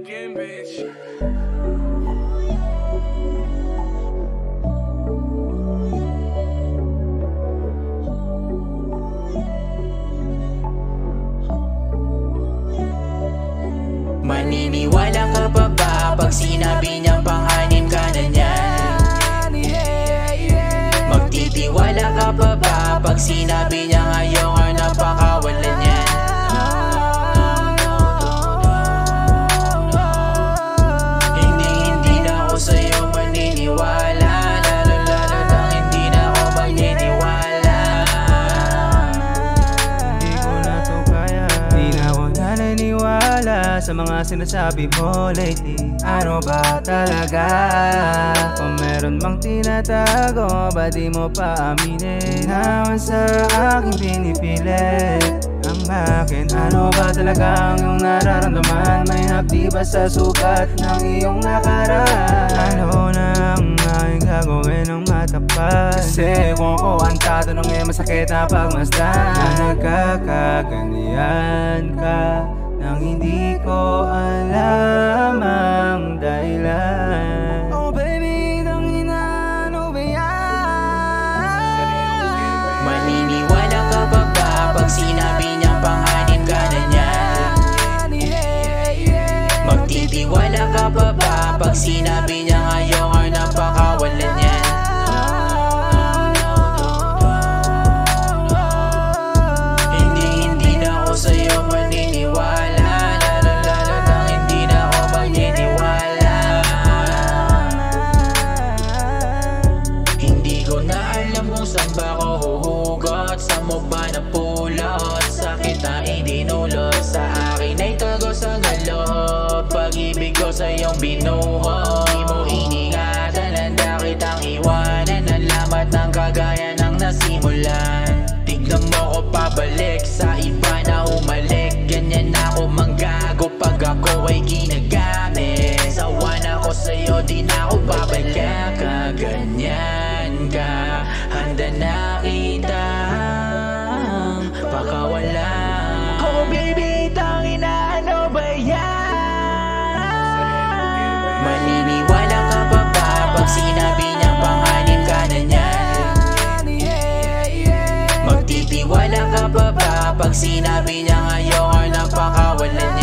again, bitch. Maniniwala ka pa ba pag sinabi niyang pang-anim ka na niyan? Magtitiwala ka pa ba pag sinabi niya ayaw ka napakawalan niyan? Hindi na ako sa'yo maniniwala, lalo na hindi na ako maniniwala. Hindi ko na to kaya, di na ako naniniwala sa mga sinasabi mo lately. Ano ba talaga? Kung meron mang tinatago, ba't di mo pa aminin? Naman sa aking pinipilit ang akin. Ano ba talaga ang iyong nararamdaman? May hapdi ba sa sukat ng iyong nakaraan? Ano na ang aking gagawin ng matapat? Kasi kung ako ang tatanungin, masakit na pagmasdan na nagkakaganyan ka nang hindi ko alam ang dahilan. Oh baby, tangina, ano ba yan? Maniniwala ka pa ba pag sinabi niyang pang-anim ka na niyan? Magtitiwala ka pa ba pag sinabi niyang ayaw ka napakawalan niyan? Hindi na ako sa'yo maniniwala, lalo na hindi na ako maniniwala. Hindi ko na alam kung saan ba ako huhugot, saan mo ba napulot, sakit na idinulot sa akin ay tago sa loob. Pag-ibig ko sa iyong binuhos, di mo iningatan, handa kitang iwanan. Alamat ng kagaya ng nasimulan. Tignan mo ko pabalik sa iba na umalik. Ganyan ako manggago pag ako ay ginagamit. Sawa na ako sa'yo, di na ako babalik. Kaganyan ka, handa na kitang pakawalan. Oh baby, tangina, ano ba yan? Maniniwala ka pa ba pag sinabi niyang pang-anim ka na niyan? Magtitiwala ka pa ba pag sinabi niyang ayaw ka napakawalan niya?